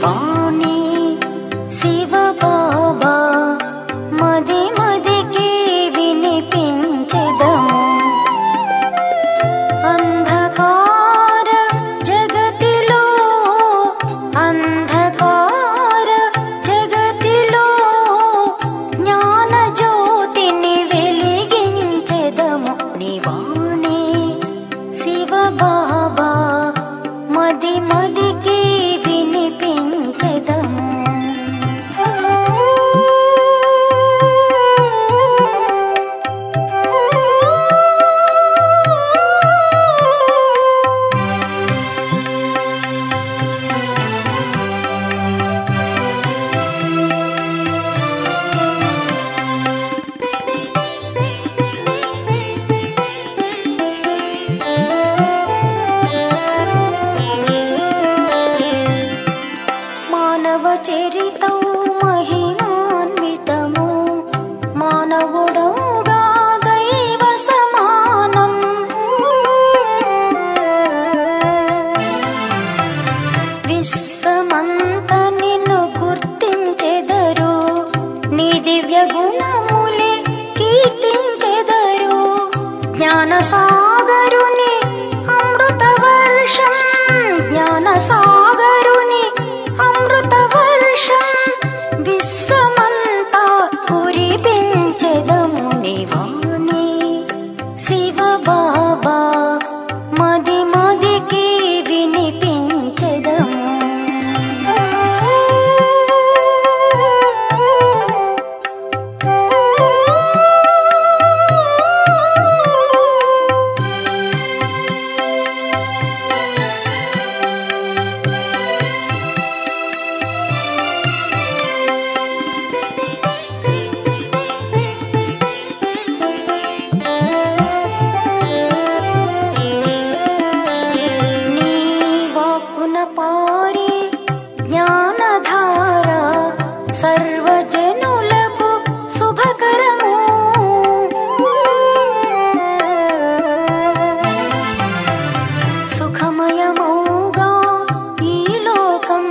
వాణి శివ బాబా మది మదికి వినిపించెదము. అంధకార జగతిలో అంధకార జగతిలో జ్ఞాన జ్యోతిని వెలిగించెదము. నీ వాణి శివ బాబా మది మదికి వినిపించెదము. మానవ చరితం మహిమాన్వితము, మానవుడౌగా దైవ సమానం. విశ్వమంత నిన్ను గుర్తించెదరు, నీ దివ్య గుణములే కీర్తించెదరు. జ్ఞాన సాగరుని అమృత వర్షం, జ్ఞాన సాగరుని అమృత వర్షం విశ్వమంతా కురిపించెదము. నీ వాణి శివ బాబా మది మదికి వినిపించెదము. నీ వాక్కున పారే జ్ఞానధార సర్వజనులకు శుభకరము. సుఖమయమౌగా ఈ లోకం,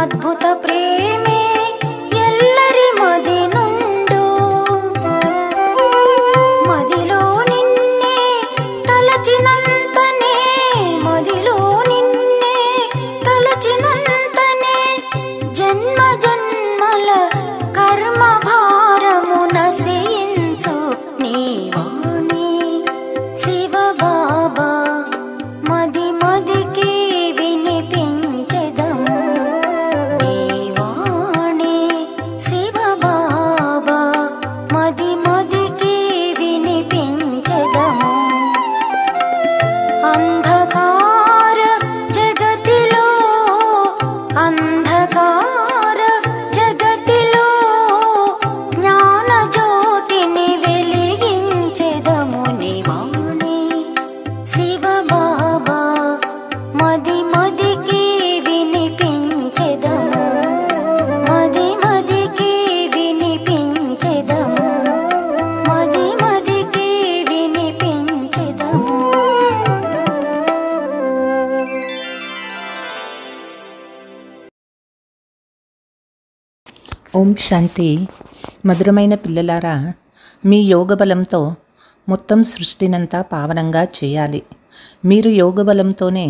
అద్భుత ప్రేమే ఎల్లరి మది నుండు. మదిలో నిన్నే తలచినంతనే, మదిలో నిన్నే తలచినంతనే జన్మ జన్మల కర్మ భారము నశించు. నీ వాణి శివ బాబా మది మదికి వినిపించెదము. నీ వాణి శివ బాబా మది మదికి వినిపించెదము. అంధకార జగతిలో అంధకార జగతిలో జ్ఞాన జ్యోతిని వెలిగించెదము. నీ వాణి శివ బాబా మది మదికి వినిపించెదము. మది మదికి వినిపించెదము. మది మదికి వినిపించెదము. ఓం శాంతి. మధురమైన పిల్లలారా, మీ యోగ బలంతో మొత్తం సృష్టినంతా పావనంగా చేయాలి. మీరు యోగ బలంతోనే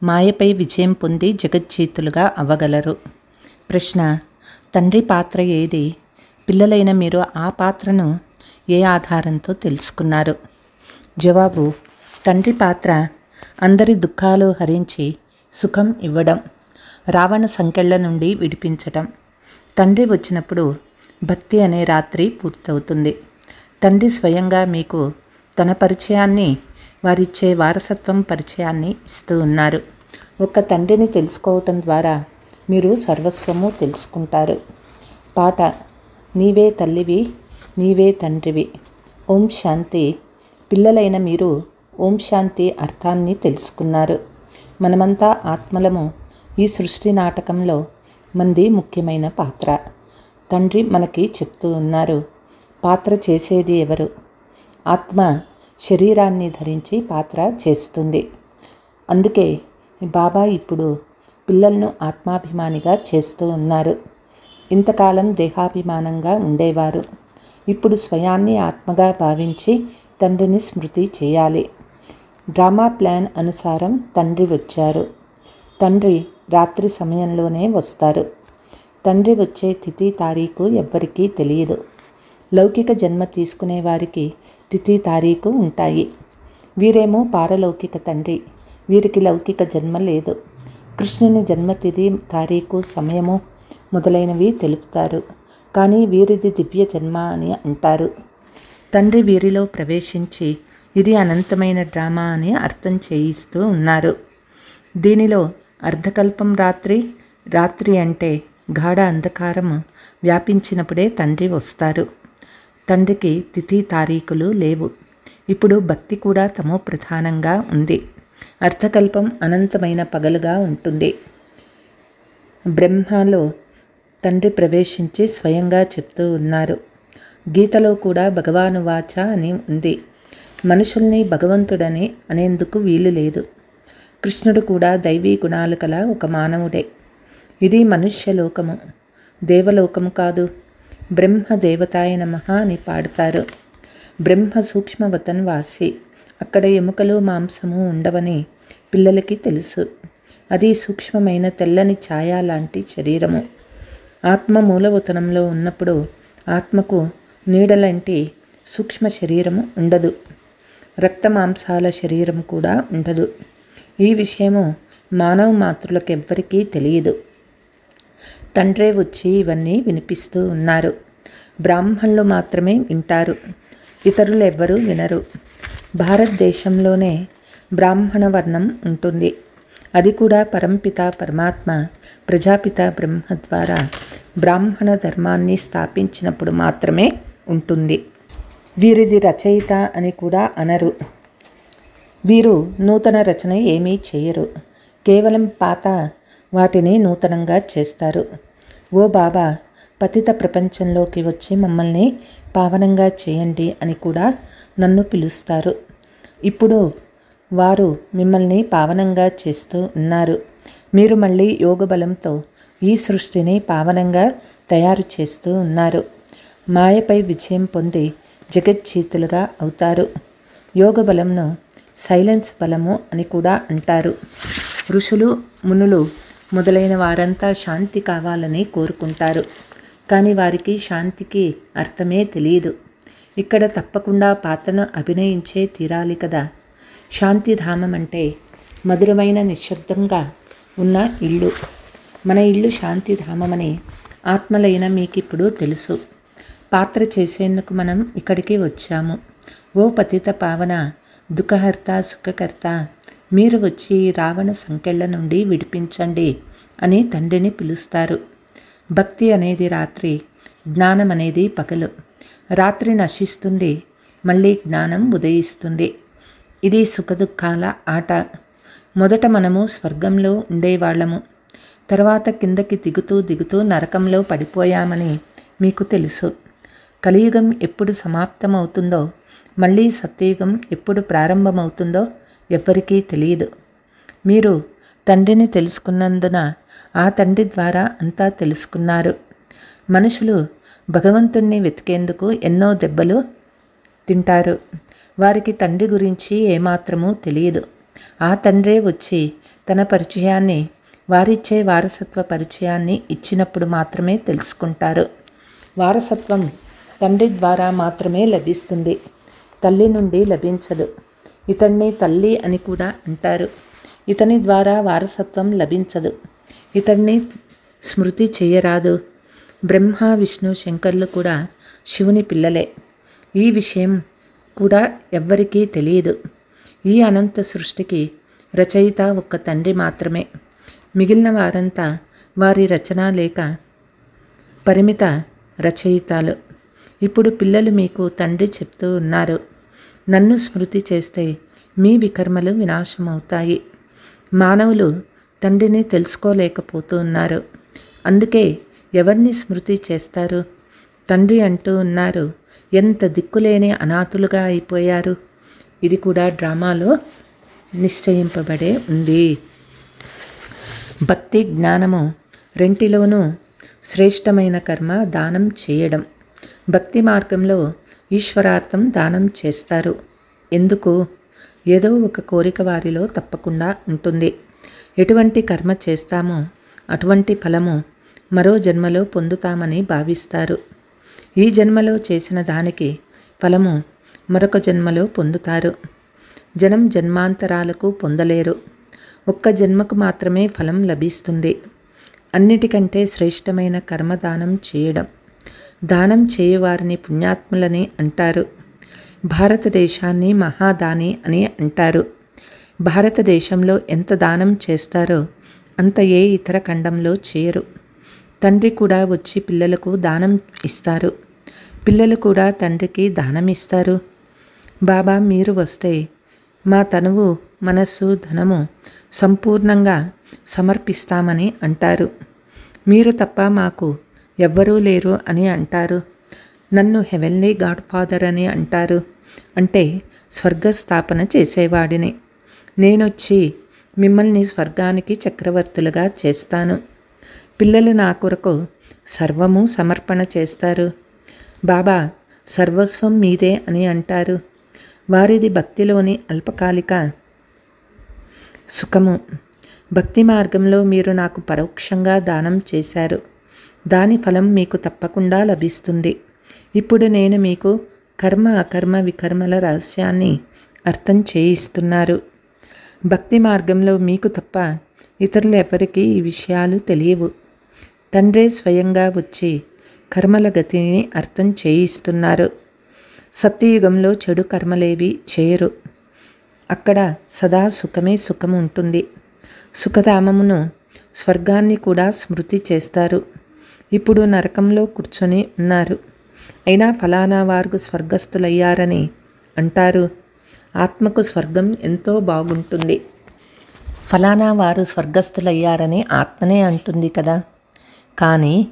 మాయపై విజయం పొంది జగజ్జీతులుగా అవ్వగలరు. ప్రశ్న: తండ్రి పాత్ర ఏది? పిల్లలైన మీరు ఆ పాత్రను ఏ ఆధారంతో తెలుసుకున్నారు? జవాబు: తండ్రి పాత్ర అందరి దుఃఖాలు హరించి సుఖం ఇవ్వడం, రావణ సంకెళ్ల నుండి విడిపించటం. తండ్రి వచ్చినప్పుడు భక్తి అనే రాత్రి పూర్తవుతుంది. తండ్రి స్వయంగా మీకు తన పరిచయాన్ని, వారిచ్చే వారసత్వం పరిచయాన్ని ఇస్తూ ఉన్నారు. ఒక తండ్రిని తెలుసుకోవటం ద్వారా మీరు సర్వస్వము తెలుసుకుంటారు. పాట: నీవే తల్లివి, నీవే తండ్రివి. ఓం శాంతి. పిల్లలైన మీరు ఓం శాంతి అర్థాన్ని తెలుసుకున్నారు. మనమంతా ఆత్మలము. ఈ సృష్టి నాటకంలో మంది ముఖ్యమైన పాత్ర. తండ్రి మనకి చెప్తూ ఉన్నారు, పాత్ర చేసేది ఎవరు? ఆత్మ శరీరాన్ని ధరించి పాత్ర చేస్తుంది. అందుకే బాబా ఇప్పుడు పిల్లలను ఆత్మాభిమానిగా చేస్తూ ఉన్నారు. ఇంతకాలం దేహాభిమానంగా ఉండేవారు. ఇప్పుడు స్వయాన్ని ఆత్మగా భావించి తండ్రిని స్మృతి చేయాలి. డ్రామా ప్లాన్ అనుసారం తండ్రి వచ్చారు. తండ్రి రాత్రి సమయంలోనే వస్తారు. తండ్రి వచ్చే తిథి తారీఖు ఎవ్వరికీ తెలియదు. లౌకిక జన్మ తీసుకునే వారికి తిథి తారీఖు ఉంటాయి. వీరేమో పారలౌకిక తండ్రి, వీరికి లౌకిక జన్మ లేదు. కృష్ణుని జన్మతిథి తారీఖు సమయము మొదలైనవి తెలుపుతారు. కానీ వీరిది దివ్య జన్మ అని అంటారు. తండ్రి వీరిలో ప్రవేశించి ఇది అనంతమైన డ్రామా అని అర్థం చేయిస్తూ ఉన్నారు. దీనిలో అర్ధకల్పం రాత్రి, రాత్రి అంటే గాఢ అంధకారము వ్యాపించినప్పుడే తండ్రి వస్తారు. తండ్రికి తిథి తారీఖులు లేవు. ఇప్పుడు భక్తి కూడా తమో ప్రధానంగా ఉంది. అర్ధకల్పం అనంతమైన పగలుగా ఉంటుంది. బ్రహ్మలో తండ్రి ప్రవేశించి స్వయంగా చెప్తూ ఉన్నారు. గీతలో కూడా భగవానువాచ అని ఉంది. మనుషుల్ని భగవంతుడని అనేందుకు వీలు లేదు. కృష్ణుడు కూడా దైవీ గుణాలు కల ఒక మానవుడే. ఇది మనుష్యలోకము, దేవలోకము కాదు. బ్రహ్మ దేవతాయ నమః అని పాడతారు. బ్రహ్మ సూక్ష్మవతన్ వాసి, అక్కడ ఎముకలు మాంసము ఉండవని పిల్లలకి తెలుసు. అది సూక్ష్మమైన తెల్లని ఛాయ లాంటి శరీరము. ఆత్మ మూలవతనంలో ఉన్నప్పుడు ఆత్మకు నీడలాంటి సూక్ష్మ శరీరము ఉండదు. రక్త మాంసాల శరీరం కూడా ఉండదు. ఈ విషయము మానవ మాతృలకెవ్వరికీ తెలియదు. తండ్రే వచ్చి ఇవన్నీ వినిపిస్తూ ఉన్నారు. బ్రాహ్మణులు మాత్రమే వింటారు, ఇతరులు ఎవ్వరూ వినరు. భారతదేశంలోనే బ్రాహ్మణ వర్ణం ఉంటుంది. అది కూడా పరంపిత పరమాత్మ ప్రజాపిత బ్రహ్మ ద్వారా బ్రాహ్మణ ధర్మాన్ని స్థాపించినప్పుడు మాత్రమే ఉంటుంది. వీరిది రచయిత అని కూడా అనరు. వీరు నూతన రచన ఏమీ చేయరు. కేవలం పాత వాటిని నూతనంగా చేస్తారు. ఓ బాబా, పతిత ప్రపంచంలోకి వచ్చి మమ్మల్ని పావనంగా చేయండి అని కూడా నన్ను పిలుస్తారు. ఇప్పుడు వారు మిమ్మల్ని పావనంగా చేస్తూ ఉన్నారు. మీరు మళ్ళీ యోగ బలంతో ఈ సృష్టిని పావనంగా తయారు చేస్తూ ఉన్నారు. మాయపై విజయం పొంది జగజ్జీతులుగా అవుతారు. యోగ బలంను సైలెన్స్ బలము అని కూడా అంటారు. ఋషులు, మునులు మొదలైన వారంతా శాంతి కావాలని కోరుకుంటారు. కానీ వారికి శాంతికి అర్థమే తెలియదు. ఇక్కడ తప్పకుండా పాత్రను అభినయించే తీరాలి కదా. శాంతిధామం అంటే మధురమైన నిశ్శబ్దంగా ఉన్న ఇల్లు. మన ఇల్లు శాంతిధామమని ఆత్మలైన మీకిప్పుడు తెలుసు. పాత్ర చేసేందుకు మనం ఇక్కడికి వచ్చాము. ఓ పతిత పావన, దుఃఖహర్త, సుఖకర్త, మీరు వచ్చి రావణ సంకెళ్ళ నుండి విడిపించండి అని తండ్రిని పిలుస్తారు. భక్తి అనేది రాత్రి, జ్ఞానం అనేది పగలు. రాత్రి నశిస్తుంది, మళ్ళీ జ్ఞానం ఉదయిస్తుంది. ఇది సుఖదుఖాల ఆట. మొదట మనము స్వర్గంలో ఉండేవాళ్ళము. తర్వాత కిందకి దిగుతూ దిగుతూ నరకంలో పడిపోయామని మీకు తెలుసు. కలియుగం ఎప్పుడు సమాప్తమవుతుందో, మళ్ళీ సత్యయుగం ఎప్పుడు ప్రారంభమవుతుందో ఎవ్వరికీ తెలియదు. మీరు తండ్రిని తెలుసుకున్నందున ఆ తండ్రి ద్వారా అంతా తెలుసుకున్నారు. మనుషులు భగవంతుణ్ణి వెతికేందుకు ఎన్నో దెబ్బలు తింటారు. వారికి తండ్రి గురించి ఏమాత్రమూ తెలియదు. ఆ తండ్రే వచ్చి తన పరిచయాన్ని, వారిచ్చే వారసత్వ పరిచయాన్ని ఇచ్చినప్పుడు మాత్రమే తెలుసుకుంటారు. వారసత్వం తండ్రి ద్వారా మాత్రమే లభిస్తుంది, తల్లి నుండి లభించదు. ఇతన్ని తల్లి అని కూడా అంటారు. ఇతని ద్వారా వారసత్వం లభించదు. ఇతన్ని స్మృతి చేయరాదు. బ్రహ్మ, విష్ణు, శంకర్లు కూడా శివుని పిల్లలే. ఈ విషయం కూడా ఎవ్వరికీ తెలియదు. ఈ అనంత సృష్టికి రచయిత ఒక్క తండ్రి మాత్రమే. మిగిలిన వారంతా వారి రచన లేక పరిమిత రచయితలు. ఇప్పుడు పిల్లలు మీకు తండ్రి చెప్తూ ఉన్నారు, నన్ను స్మృతి చేస్తే మీ వికర్మలు వినాశమవుతాయి. మానవులు తండ్రిని తెలుసుకోలేకపోతూ ఉన్నారు. అందుకే ఎవరిని స్మృతి చేస్తారు? తండ్రి అంటూ ఉన్నారు, ఎంత దిక్కులేని అనాథులుగా అయిపోయారు. ఇది కూడా డ్రామాలో నిశ్చయింపబడే ఉంది. భక్తి జ్ఞానము రెంటిలోనూ శ్రేష్టమైన కర్మ దానం చేయడం. భక్తి మార్గంలో ఈశ్వరార్థం దానం చేస్తారు. ఎందుకు? ఏదో ఒక కోరిక వారిలో తప్పకుండా ఉంటుంది. ఎటువంటి కర్మ చేస్తామో అటువంటి ఫలము మరో జన్మలో పొందుతామని భావిస్తారు. ఈ జన్మలో చేసిన దానికి ఫలము మరొక జన్మలో పొందుతారు. జనం జన్మాంతరాలకు పొందలేరు. ఒక్క జన్మకు మాత్రమే ఫలం లభిస్తుంది. అన్నిటికంటే శ్రేష్టమైన కర్మదానం చేయడం. దానం చేయువారిని పుణ్యాత్ములని అంటారు. భారతదేశాన్ని మహాదాని అని అంటారు. భారతదేశంలో ఎంత దానం చేస్తారో అంత ఏ ఇతర ఖండంలో చేయరు. తండ్రి కూడా వచ్చి పిల్లలకు దానం ఇస్తారు. పిల్లలు కూడా తండ్రికి దానం ఇస్తారు. బాబా మీరు వస్తే మా తనువు, మనస్సు, ధనము సంపూర్ణంగా సమర్పిస్తామని అంటారు. మీరు తప్ప మాకు ఎవ్వరూ లేరు అని అంటారు. నన్ను హెవెన్లీ గాడ్ ఫాదర్ అని అంటారు. అంటే స్వర్గస్థాపన చేసేవాడిని. నేనొచ్చి మిమ్మల్ని స్వర్గానికి చక్రవర్తులుగా చేస్తాను. పిల్లలు నా కొరకు సర్వము సమర్పణ చేస్తారు. బాబా సర్వస్వం మీదే అని అంటారు. వారిది భక్తిలోని అల్పకాలిక సుఖము. భక్తి మార్గంలో మీరు నాకు పరోక్షంగా దానం చేశారు. దాని ఫలం మీకు తప్పకుండా లభిస్తుంది. ఇప్పుడు నేను మీకు కర్మ, అకర్మ, వికర్మల రహస్యాన్ని అర్థం చేయిస్తున్నారు. భక్తి మార్గంలో మీకు తప్ప ఇతరులు ఎవరికీ ఈ విషయాలు తెలియవు. తండ్రే స్వయంగా వచ్చి కర్మల గతిని అర్థం చేయిస్తున్నారు. సత్యయుగంలో చెడు కర్మలేవి చేయరు. అక్కడ సదా సుఖమే సుఖము ఉంటుంది. సుఖధామమును, స్వర్గాన్ని కూడా స్మృతి చేస్తారు. ఇప్పుడు నరకంలో కూర్చొని ఉన్నారు. అయినా ఫలానా వారు స్వర్గస్థులయ్యారని అంటారు. ఆత్మకు స్వర్గం ఎంతో బాగుంటుంది. ఫలానా వారు స్వర్గస్థులయ్యారని ఆత్మనే అంటుంది కదా. కానీ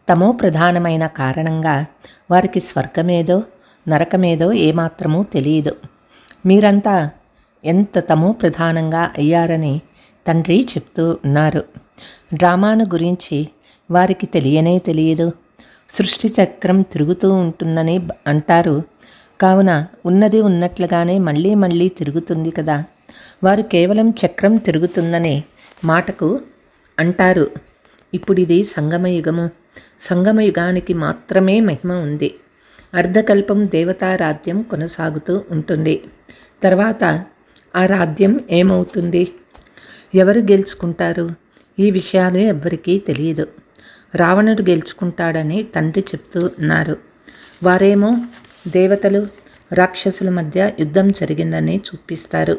తమో ప్రధానమైన కారణంగా వారికి స్వర్గమేదో నరకమేదో ఏమాత్రమూ తెలియదు. మీరంతా ఎంత తమో ప్రధానంగా అయ్యారని తండ్రి చెప్తూ ఉన్నారు. డ్రామాను గురించి వారికి తెలియనే తెలియదు. సృష్టి చక్రం తిరుగుతూ ఉంటుందని అంటారు. కావున ఉన్నది ఉన్నట్లుగానే మళ్ళీ మళ్ళీ తిరుగుతుంది కదా. వారు కేవలం చక్రం తిరుగుతుందనే మాటకు అంటారు. ఇప్పుడు ఇది సంగమయుగము. సంగమయుగానికి మాత్రమే మహిమ ఉంది. అర్ధకల్పం దేవతారాధ్యం కొనసాగుతూ ఉంటుంది. తర్వాత ఆ రాధ్యం ఏమవుతుంది? ఎవరు గెలుచుకుంటారు? ఈ విషయాలు ఎవ్వరికీ తెలియదు. రావణుడు గెలుచుకుంటాడని తండ్రి చెప్తూ ఉన్నారు. వారేమో దేవతలు రాక్షసుల మధ్య యుద్ధం జరిగిందని చూపిస్తారు.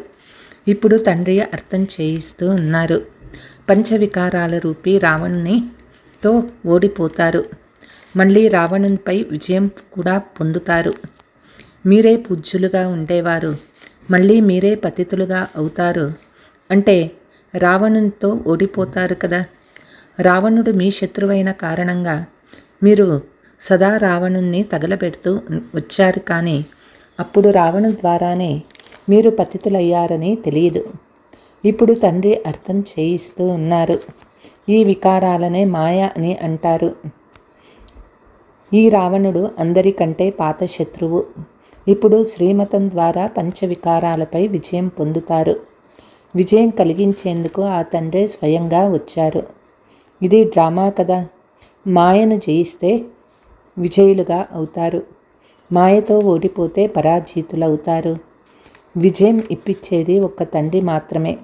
ఇప్పుడు తండ్రి అర్థం చేయిస్తూ ఉన్నారు. పంచవికారాల రూపీ రావణునితో ఓడిపోతారు. మళ్ళీ రావణునిపై విజయం కూడా పొందుతారు. మీరే పూజ్యులుగా ఉండేవారు మళ్ళీ మీరే పతితులుగా అవుతారు. అంటే రావణునితో ఓడిపోతారు కదా. రావణుడు మీ శత్రువైన కారణంగా మీరు సదా రావణుణ్ణి తగలబెడుతూ వచ్చారు. కానీ అప్పుడు రావణు ద్వారానే మీరు పతితులయ్యారని తెలియదు. ఇప్పుడు తండ్రి అర్థం చేయిస్తూ ఉన్నారు. ఈ వికారాలనే మాయ అని అంటారు. ఈ రావణుడు అందరికంటే పాత శత్రువు. ఇప్పుడు శ్రీమతం ద్వారా పంచవికారాలపై విజయం పొందుతారు. విజయం కలిగించేందుకు ఆ తండ్రే స్వయంగా వచ్చారు. ఇది డ్రామా కదా. మాయను జయిస్తే విజయులుగా అవుతారు. మాయతో ఓడిపోతే పరాజితులవుతారు. విజయం ఇప్పించేది ఒక్క తండ్రి మాత్రమే.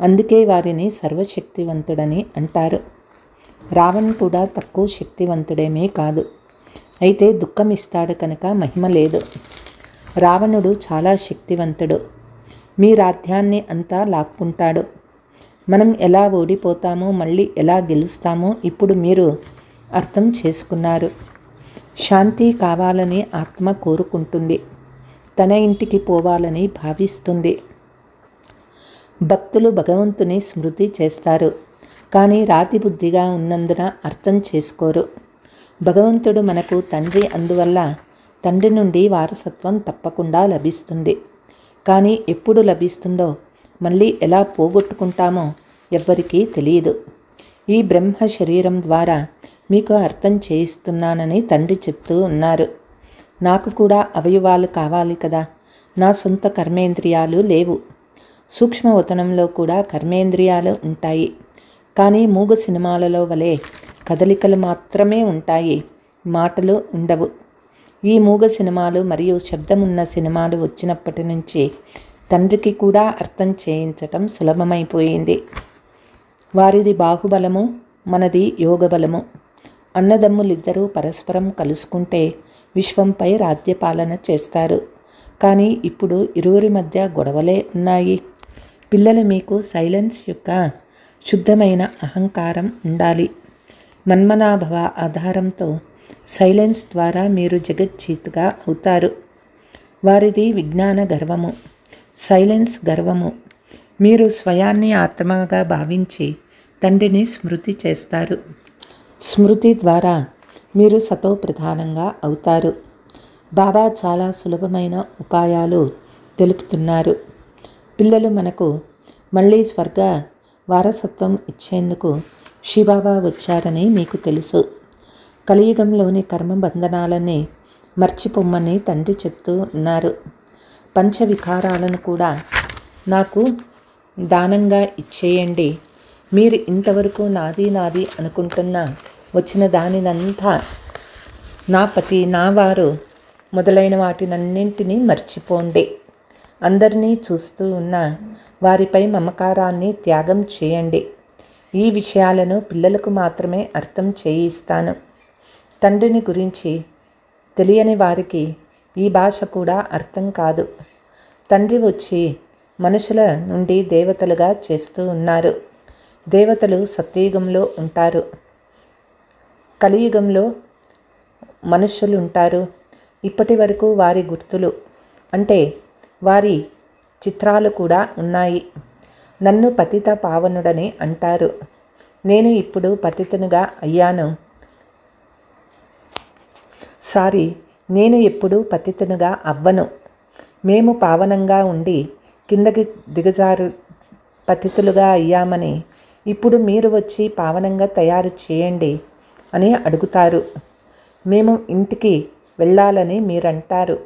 అందుకే వారిని సర్వశక్తివంతుడని అంటారు. రావణ్ కూడా తక్కువ శక్తివంతుడేమీ కాదు. అయితే దుఃఖం ఇస్తాడు కనుక మహిమ లేదు. రావణుడు చాలా శక్తివంతుడు. మీ రాధ్యాన్ని అంతా లాక్కుంటాడు. మనం ఎలా ఓడిపోతామో మళ్ళీ ఎలా గెలుస్తామో ఇప్పుడు మీరు అర్థం చేసుకున్నారు. శాంతి కావాలని ఆత్మ కోరుకుంటుంది. తన ఇంటికి పోవాలని భావిస్తుంది. భక్తులు భగవంతుని స్మృతి చేస్తారు. కానీ రాతి బుద్ధిగా ఉన్నందున అర్థం చేసుకోరు. భగవంతుడు మనకు తండ్రి, అందువల్ల తండ్రి నుండి వారసత్వం తప్పకుండా లభిస్తుంది. కానీ ఎప్పుడు లభిస్తుందో మళ్ళీ ఎలా పోగొట్టుకుంటామో ఎవ్వరికీ తెలియదు. ఈ బ్రహ్మ శరీరం ద్వారా మీకు అర్థం చేయిస్తున్నానని తండ్రి చెప్తూ ఉన్నారు. నాకు కూడా అవయవాలు కావాలి కదా, నా సొంత కర్మేంద్రియాలు లేవు. సూక్ష్మవతనంలో కూడా కర్మేంద్రియాలు ఉంటాయి, కానీ మూగ సినిమాలలో వలె కదలికలు మాత్రమే ఉంటాయి, మాటలు ఉండవు. ఈ మూగ సినిమాలు మరియు శబ్దమున్న సినిమాలు వచ్చినప్పటి నుంచి తండ్రికి కూడా అర్థం చేయించటం సులభమైపోయింది. వారిది బాహుబలము, మనది యోగబలము. అన్నదమ్ములిద్దరూ పరస్పరం కలుసుకుంటే విశ్వంపై రాజ్యపాలన చేస్తారు. కానీ ఇప్పుడు ఇరువురి మధ్య గొడవలే ఉన్నాయి. పిల్లలు, మీకు సైలెన్స్ యొక్క శుద్ధమైన అహంకారం ఉండాలి. మన్మనాభవ ఆధారంతో సైలెన్స్ ద్వారా మీరు జగజ్జీతుగా అవుతారు. వారిది విజ్ఞాన గర్వము, సైలెన్స్ గర్వము. మీరు స్వయాన్ని ఆత్మగా భావించి తండ్రిని స్మృతి చేస్తారు. స్మృతి ద్వారా మీరు సతో ప్రధానంగా అవుతారు. బాబా చాలా సులభమైన ఉపాయాలు తెలుపుతున్నారు. పిల్లలు, మనకు మళ్ళీ స్వర్గ వారసత్వం ఇచ్చేందుకు శివబాబా వచ్చారని మీకు తెలుసు. కలియుగంలోని కర్మబంధనాలని మర్చిపోమ్మని తండ్రి చెప్తూ ఉన్నారు. పంచవికారాలను కూడా నాకు దానంగా ఇచ్చేయండి. మీరు ఇంతవరకు నాది నాది అనుకుంటున్న వచ్చిన దానినంతా నా పతి, నా వారు మొదలైన వాటినన్నింటినీ మర్చిపోండి. అందరినీ చూస్తూ ఉన్న వారిపై మమకారాన్ని త్యాగం చేయండి. ఈ విషయాలను పిల్లలకు మాత్రమే అర్థం చేయిస్తాను. తండ్రిని గురించి తెలియని వారికి ఈ భాష కూడా అర్థం కాదు. తండ్రి వచ్చి మనుషుల నుండి దేవతలుగా చేస్తూ ఉన్నారు. దేవతలు సత్యయుగంలో ఉంటారు, కలియుగంలో మనుష్యులు ఉంటారు. ఇప్పటి వరకు వారి గుర్తులు అంటే వారి చిత్రాలు కూడా ఉన్నాయి. నన్ను పతిత పావనుడని అంటారు. నేను ఇప్పుడు పతితునిగా అయ్యాను. నేను ఎప్పుడు పతితునిగా అవ్వను. మేము పావనంగా ఉండి కిందకి దిగజారు పతితులుగా అయ్యామని ఇప్పుడు మీరు వచ్చి పావనంగా తయారు చేయండి అని అడుగుతారు. మేము ఇంటికి వెళ్ళాలని మీరంటారు.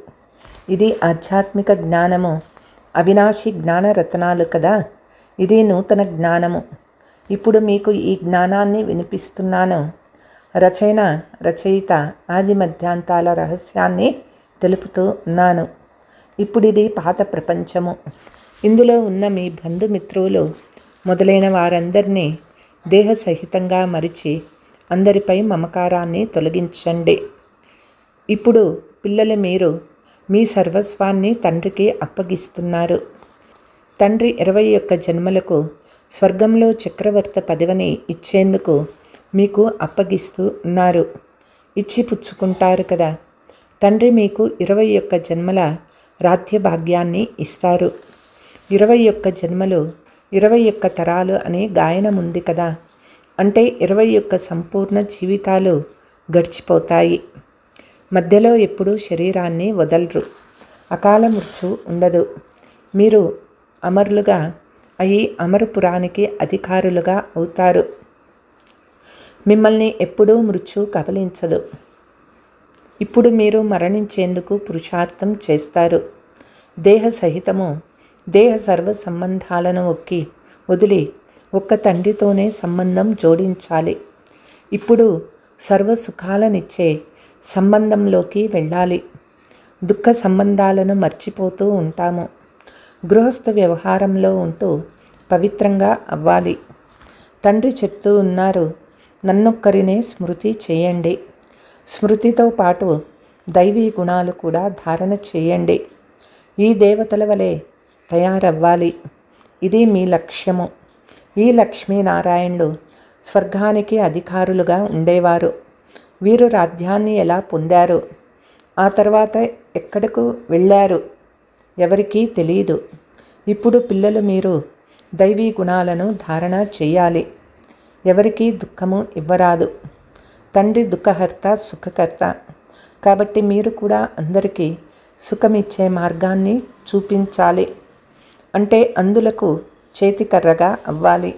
ఇది ఆధ్యాత్మిక జ్ఞానము, అవినాశి జ్ఞాన రత్నాలు కదా. ఇది నూతన జ్ఞానము. ఇప్పుడు మీకు ఈ జ్ఞానాన్ని వినిపిస్తున్నాను. రచయిత ఆది మధ్యాంతాల రహస్యాన్ని తెలుపుతూ ఉన్నాను. ఇప్పుడు ఇది పాత ప్రపంచము. ఇందులో ఉన్న మీ బంధుమిత్రులు మొదలైన వారందరినీ దేహసహితంగా మరిచి అందరిపై మమకారాన్ని తొలగించండి. ఇప్పుడు పిల్లలు, మీరు మీ సర్వస్వాన్ని తండ్రికి అప్పగిస్తున్నారు. తండ్రి 21 జన్మలకు స్వర్గంలో చక్రవర్తి పదవిని ఇచ్చేందుకు మీకు అప్పగిస్తూ ఉన్నారు. ఇచ్చి పుచ్చుకుంటారు కదా. తండ్రి మీకు 21 జన్మల రాజ్యభాగ్యాన్ని ఇస్తారు. 21 జన్మలు 21 తరాలు అనే గాయనం ఉంది కదా. అంటే 21 సంపూర్ణ జీవితాలు గడిచిపోతాయి. మధ్యలో ఎప్పుడూ శరీరాన్ని వదలరు. అకాల మృత్యు ఉండదు. మీరు అమరులుగా అయి అమరపురానికి అధికారులుగా అవుతారు. మిమ్మల్ని ఎప్పుడూ మృత్యు కబలించదు. ఇప్పుడు మీరు మరణించేందుకు పురుషార్థం చేస్తారు. దేహ సహితము దేహ సర్వ సంబంధాలను వదిలి ఒక్క తండ్రితోనే సంబంధం జోడించాలి. ఇప్పుడు సర్వ సుఖాలనిచ్చే సంబంధంలోకి వెళ్ళాలి. దుఃఖ సంబంధాలను మర్చిపోతూ ఉంటాము. గృహస్థ వ్యవహారంలో ఉంటూ పవిత్రంగా అవ్వాలి. తండ్రి చెప్తూ ఉన్నారు, నన్నొక్కరినే స్మృతి చేయండి. స్మృతితో పాటు దైవీ గుణాలు కూడా ధారణ చేయండి. ఈ దేవతల వలె తయారవ్వాలి. ఇది మీ లక్ష్యము. ఈ లక్ష్మీనారాయణులు స్వర్గానికి అధికారులుగా ఉండేవారు. వీరు రాజ్యాన్ని ఎలా పొందారు, ఆ తర్వాత ఎక్కడకు వెళ్ళారు ఎవరికీ తెలియదు. ఇప్పుడు పిల్లలు, మీరు దైవీ గుణాలను ధారణ చేయాలి. ఎవరికీ దుఃఖము ఇవ్వరాదు. తండ్రి దుఃఖహర్త, సుఖకర్త. కాబట్టి మీరు కూడా అందరికీ సుఖమిచ్చే మార్గాన్ని చూపించాలి. అంటే అందులకు చేతికర్రగా అవ్వాలి.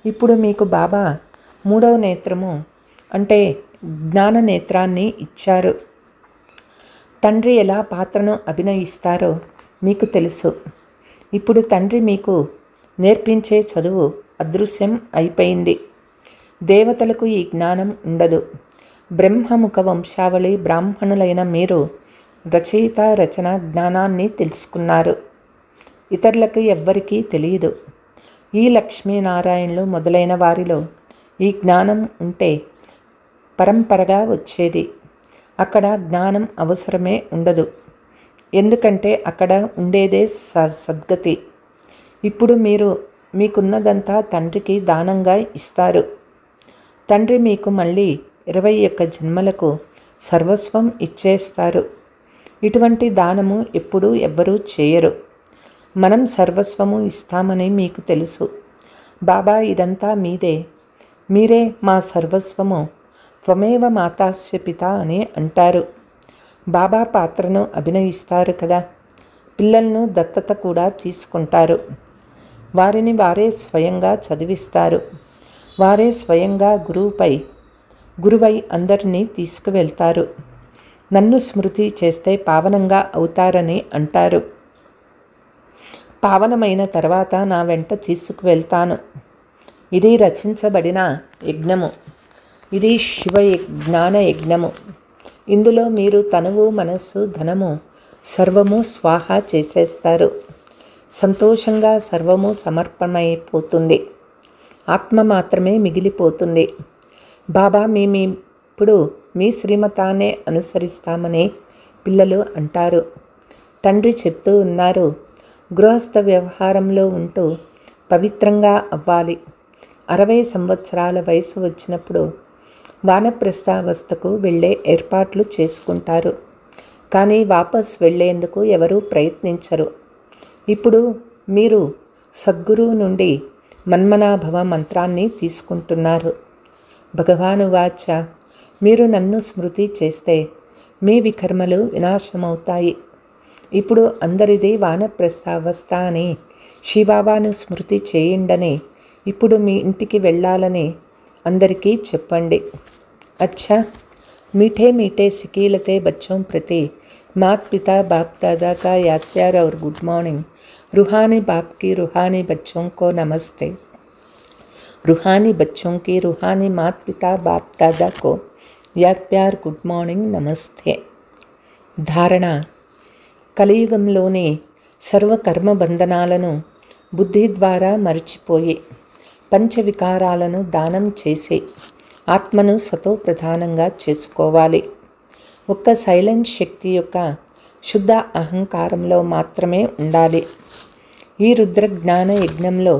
ఇప్పుడు మీకు బాబా మూడవ నేత్రము అంటే జ్ఞాన నేత్రాన్ని ఇచ్చారు. తండ్రి ఎలా పాత్రను అభినయిస్తారో మీకు తెలుసు. ఇప్పుడు తండ్రి మీకు నేర్పించే చదువు అదృశ్యం అయిపోయింది. దేవతలకు ఈ జ్ఞానం ఉండదు. బ్రహ్మముఖ వంశావళి బ్రాహ్మణులైన మీరు రచయిత రచన జ్ఞానాన్ని తెలుసుకున్నారు. ఇతరులకు ఎవ్వరికీ తెలియదు. ఈ లక్ష్మీనారాయణులు మొదలైన వారిలో ఈ జ్ఞానం ఉంటే పరంపరగా వచ్చేది. అక్కడ జ్ఞానం అవసరమే ఉండదు. ఎందుకంటే అక్కడ ఉండేదే సద్గతి. ఇప్పుడు మీరు మీకున్నదంతా తండ్రికి దానంగా ఇస్తారు. తండ్రి మీకు మళ్ళీ 21 జన్మలకు సర్వస్వం ఇచ్చేస్తారు. ఇటువంటి దానము ఎప్పుడూ ఎవ్వరూ చేయరు. మనం సర్వస్వము ఇస్తామని మీకు తెలుసు. బాబా ఇదంతా మీదే, మీరే మా సర్వస్వము, త్వమేవ మాతాస్య పిత అని అంటారు. బాబా పాత్రను అభినయిస్తారు కదా. పిల్లలను దత్తత కూడా తీసుకుంటారు. వారిని వారే స్వయంగా చదివిస్తారు. వారే స్వయంగా గురువై అందరినీ తీసుకువెళ్తారు. నన్ను స్మృతి చేస్తే పావనంగా అవుతారని అంటారు. పావనమైన తర్వాత నా వెంట తీసుకువెళ్తాను. ఇది రచించబడిన యజ్ఞము. ఇది శివ జ్ఞాన యజ్ఞము. ఇందులో మీరు తనువు, మనస్సు, ధనము సర్వము స్వాహా చేసేస్తారు. సంతోషంగా సర్వము సమర్పణమైపోతుంది. ఆత్మ మాత్రమే మిగిలిపోతుంది. బాబా ఇప్పుడు మీ శ్రీమతాన్నే అనుసరిస్తామని పిల్లలు అంటారు. తండ్రి చెప్తూ ఉన్నారు, గృహస్థ వ్యవహారంలో ఉంటూ పవిత్రంగా అవ్వాలి. 60 సంవత్సరాల వయసు వచ్చినప్పుడు వానప్రస్థావస్థకు వెళ్ళే ఏర్పాట్లు చేసుకుంటారు. కానీ వాపస్ వెళ్ళేందుకు ఎవరూ ప్రయత్నించరు. ఇప్పుడు మీరు సద్గురువు నుండి మన్మనాభవ మంత్రాన్ని తీసుకుంటున్నారు. భగవాను వాచ, మీరు నన్ను స్మృతి చేస్తే మీ వికర్మలు వినాశమవుతాయి. ఇప్పుడు అందరిది వానప్రస్థావస్థ అని శివబాబాను స్మృతి చేయండని ఇప్పుడు మీ ఇంటికి వెళ్ళాలని అందరికీ చెప్పండి. अच्छा मीठे मीठे सिकीलते बच्चों प्रति मात पिता बाप दादा का याद प्यार और गुड मॉर्निंग. रूहानी बाप की रूहानी बच्चों को नमस्ते. रूहानी बच्चों की रूहानी मात पिता बाप दादा को याद प्यार गुड मॉर्निंग नमस्ते. ధారణ: కలియుగంలోని సర్వకర్మ బంధనాలను బుద్ధి ద్వారా మరిచిపోయి పంచవికారాలను దానం చేసి ఆత్మను సతో ప్రధానంగా చేసుకోవాలి. ఒక్క సైలెంట్ శక్తి యొక్క శుద్ధ అహంకారంలో మాత్రమే ఉండాలి. ఈ రుద్రజ్ఞాన యజ్ఞంలో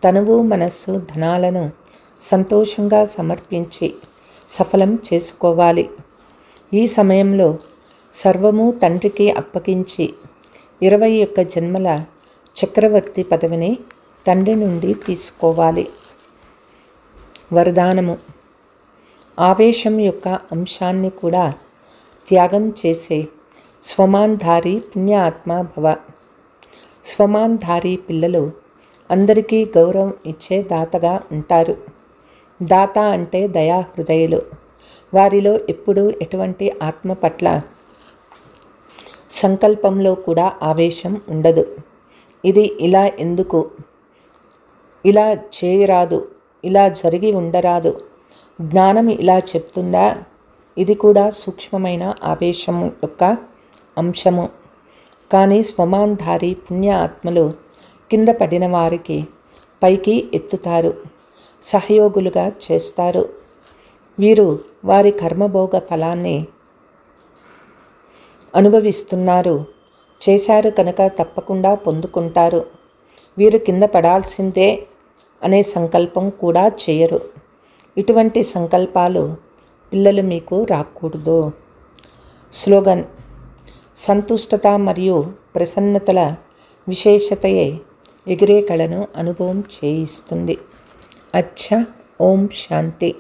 తనువు, మనస్సు, ధనాలను సంతోషంగా సమర్పించి సఫలం చేసుకోవాలి. ఈ సమయంలో సర్వము తండ్రికి అప్పగించి 21 జన్మల చక్రవర్తి పదవిని తండ్రి నుండి తీసుకోవాలి. వరదానము: ఆవేశం యొక్క అంశాన్ని కూడా త్యాగం చేసే స్వమాన్ధారి పుణ్యాత్మ భవ. స్వమాన్ధారి పిల్లలు అందరికీ గౌరవం ఇచ్చే దాతగా ఉంటారు. దాత అంటే దయాహృదయులు. వారిలో ఎప్పుడూ ఎటువంటి ఆత్మ పట్ల సంకల్పంలో కూడా ఆవేశం ఉండదు. ఇది ఇలా ఎందుకు, ఇలా చేయరాదు, ఇలా జరిగి ఉండరాదు, జ్ఞానం ఇలా చెప్తుందా, ఇది కూడా సూక్ష్మమైన ఆవేశం యొక్క అంశము. కానీ స్వమాన్ధారి పుణ్య ఆత్మలు కింద పడిన వారికి పైకి ఎత్తుతారు, సహయోగులుగా చేస్తారు. వీరు వారి కర్మభోగ ఫలాన్ని అనుభవిస్తున్నారు, చేశారు కనుక తప్పకుండా పొందుకుంటారు. వీరు కింద పడాల్సిందే అనే సంకల్పం కూడా చేయరు. ఇటువంటి సంకల్పాలు పిల్లలు మీకు రాకూడదు. స్లోగన్: సంతుష్టత మరియు ప్రసన్నతల విశేషతయే ఎగిరే కళను అనుభవం చేయిస్తుంది. అచ్చా. ఓం శాంతి.